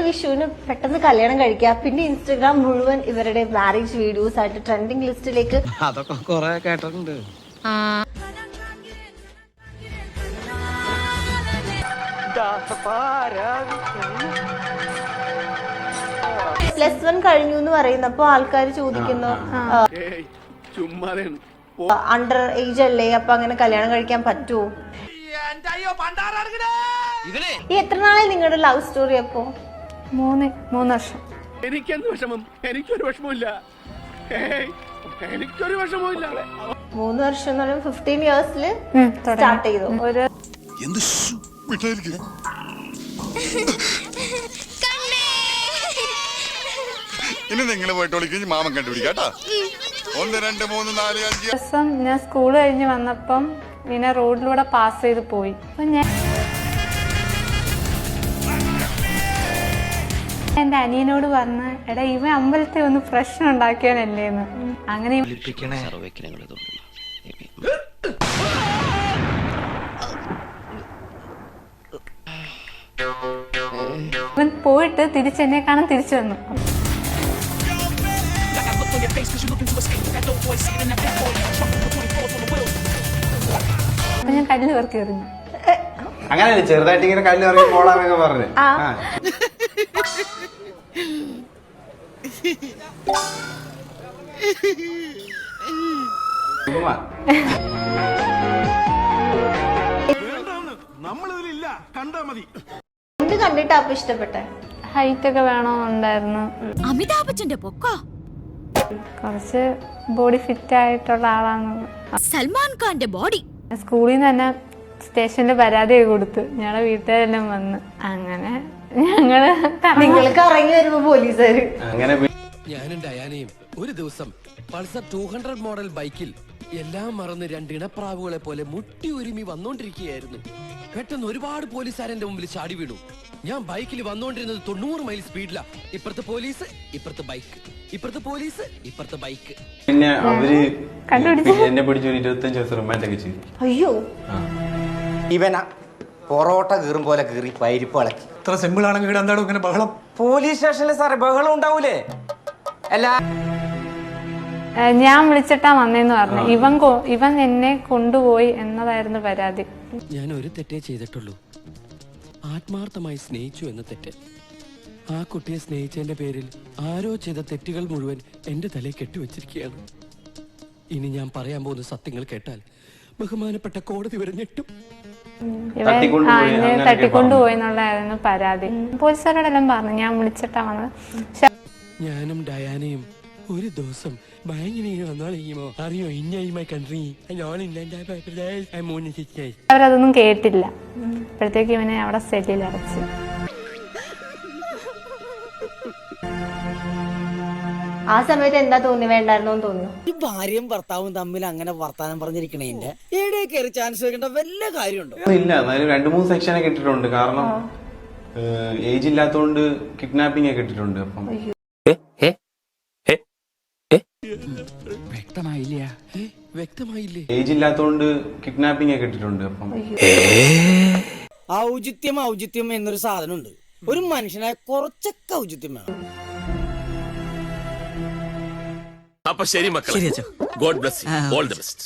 വിഷുവിന് പെട്ടെന്ന് കല്യാണം കഴിക്കുക, പിന്നെ ഇൻസ്റ്റഗ്രാം മുഴുവൻ ഇവരുടെ മാരേജ് വീഡിയോസ് ആയിട്ട് ട്രെൻഡിങ് ലിസ്റ്റിലേക്ക്. അതൊക്കെ കുറെ കേട്ടിട്ടുണ്ട്. +1 കഴിഞ്ഞു എന്ന് പറയുന്നപ്പോ ആൾക്കാർ ചോദിക്കുന്നു അണ്ടർ ഏജ് അല്ലേ, അപ്പൊ അങ്ങനെ കല്യാണം കഴിക്കാൻ പറ്റുമോ? ഈ എത്ര നാളെ നിങ്ങളുടെ ലവ് സ്റ്റോറി? അപ്പോ 3 വർഷം. എനിക്കെന്ത് വിഷമം? എനിക്കൊരു വിഷമമില്ല, എനിക്കൊരു വിഷമമില്ല. 3 വർഷം എന്ന് പറയുമ്പോൾ 15 ഇയേഴ്സില് സ്റ്റാർട്ട് ചെയ്തു. ഒരു ഇനി നിങ്ങൾ പോയിട്ട് വിളിക്കും, മാമൻ കണ്ടുപിടിക്കാട്ടാ. 1 2 3 4 5 ദിവസം ഞാൻ സ്കൂൾ കഴിഞ്ഞ് വന്നപ്പം ഇങ്ങനെ റോഡിലൂടെ പാസ് ചെയ്ത് പോയി. അപ്പൊ ഞാൻ എന്റെ അനിയനോട് പറഞ്ഞ, എടാ ഇവൻ അമ്പലത്തിൽ ഒന്ന് പ്രശ്നം ഉണ്ടാക്കിയാനല്ലേന്ന്. അങ്ങനെ ഇവൻ പോയിട്ട് തിരിച്ചെന്നെ കാണാൻ തിരിച്ചു വന്നു. അപ്പൊ ഞാൻ കല്ല് പെറുക്കി എറിഞ്ഞു. അങ്ങനെ ചെറുതായിട്ട് ഇങ്ങനെ കല്ല് ഇറങ്ങി പോളാന്നൊക്കെ പറഞ്ഞു. നമ്മളിതിലില്ല, കണ്ടാ മതി. എന്ത് കണ്ടിട്ടാ അപ്പൊ ഇഷ്ടപ്പെട്ടെ? ഹൈറ്റ് ഒക്കെ വേണമെന്നുണ്ടായിരുന്നു. അമിതാഭ് ബച്ചന്റെ പൊക്കോ, കുറച്ച് ബോഡി ഫിറ്റ് ആയിട്ടുള്ള ആളാണ്. സൽമാൻ ഖാന്റെ ബോഡി. സ്കൂളിൽ നിന്ന് തന്നെ സ്റ്റേഷനിൽ പരാതി കൊടുത്ത് ഞങ്ങളുടെ വീട്ടുകാരെല്ലാം വന്ന്, അങ്ങനെ ഞങ്ങള് നിങ്ങൾക്ക് ഇറങ്ങി വരുമ്പോ പോലീസുകാര്. അങ്ങനെ ഞാനും ഡയാനയും ഒരു ദിവസം പൾസർ 200 മോഡൽ ബൈക്കിൽ എല്ലാം മറന്ന് 2 ഇണപ്രാവുകളെ പോലെ മുട്ടി ഒരുമി വന്നോണ്ടിരിക്കുകയായിരുന്നു. പെട്ടെന്ന് ഒരുപാട് പോലീസുകാരെന്റെ മുമ്പിൽ ചാടി വീണു. ഞാൻ ബൈക്കിൽ വന്നോണ്ടിരുന്നത് 90 മൈൽ സ്പീഡിലാ. ഇപ്പുറത്തെ പോലീസ്, ഇപ്പുറത്തെ ബൈക്ക്, ഇപ്പുറത്തെ പോലീസ്, ഇപ്പുറത്തെ ബൈക്ക്. പിന്നെ അവര് എന്നെ പിടിച്ചു 25 ദിവസം റിമാൻഡ് ഒക്കെ ചെയ്തു. അയ്യോ, ഇവന പൊറോട്ട കീറും പോലെ കീറി പരിപ്പ് ഇളക്കി. ഇത്ര സിമ്പിൾ ആണെങ്കിൽ എന്താണ് ഇങ്ങനെ ബഹളം? പോലീസ് സ്റ്റേഷനിൽ സാറേ ബഹളം ഉണ്ടാവൂലേ? അല്ല, ഞാൻ വിളിച്ചിട്ടാ വന്നേന്ന് പറഞ്ഞു. ഇവൻ എന്നെ കൊണ്ടുപോയി എന്നതായിരുന്നു പരാതി. ഞാൻ ഒരു തെറ്റേ ചെയ്തിട്ടുള്ളൂ, ആത്മാർത്ഥമായി സ്നേഹിച്ചു എന്ന തെറ്റ്. ആ കുട്ടിയെ സ്നേഹിച്ചതിന്റെ പേരിൽ ആരോ ചെയ്ത തെറ്റുകൾ മുഴുവൻ എന്റെ തലയിൽ കെട്ടിവെച്ചിരിക്കുകയാണ്. ഇനി ഞാൻ പറയാൻ പോകുന്ന സത്യങ്ങൾ കേട്ടാൽ ബഹുമാനപ്പെട്ട കോടതി വരെ ഞെട്ടും. എന്നെ തട്ടിക്കൊണ്ടുപോയി എന്നുള്ളതായിരുന്നു പരാതി. പോലീസുകാരോടെല്ലാം പറഞ്ഞു ഞാൻ വിളിച്ചിട്ടാ വന്നത്. ഞാനും ഡയാനയും ഒരു ദിവസം ഭയങ്കര വന്നോളിക്കുമോ അറിയോ, ഇന്ന കൺട്രി അവരതൊന്നും കേട്ടില്ല. അപ്പോഴത്തേക്ക് ഇവനെ അവിടെ സെല്ലിൽ അടച്ചു. ആ സമയത്ത് എന്താ തോന്നി? വേണ്ടായിരുന്നോന്ന് തോന്നുന്നു. ഈ ഭാര്യയും ഭർത്താവും തമ്മിൽ അങ്ങനെ വർത്താനം പറഞ്ഞിരിക്കണേന്റെ എവിടെ കയറി ചാൻസ് വെക്കേണ്ട വല്ല കാര്യമുണ്ടോ? ഇല്ല, എന്നാലും 2-3 സെക്ഷനൊക്കെ ഇട്ടിട്ടുണ്ട്. കാരണം ഏജ് ഇല്ലാത്തോണ്ട് കിഡ്നാപ്പിംഗ് ഒക്കെ ഇട്ടിട്ടുണ്ട്. അപ്പം വ്യക്തമായില്ലേ? ഏജ് ഇല്ലാത്തോണ്ട് കിഡ്നാപ്പിംഗ് ഒക്കെ ഇട്ടിട്ടുണ്ട്. അപ്പം ഔചിത്യം എന്നൊരു സാധനം ഉണ്ട്. ഒരു മനുഷ്യനായ കുറച്ചൊക്കെ ഔചിത്യം വേണം. അപ്പൊ ശരി മക്കളെ, God bless you, all the best.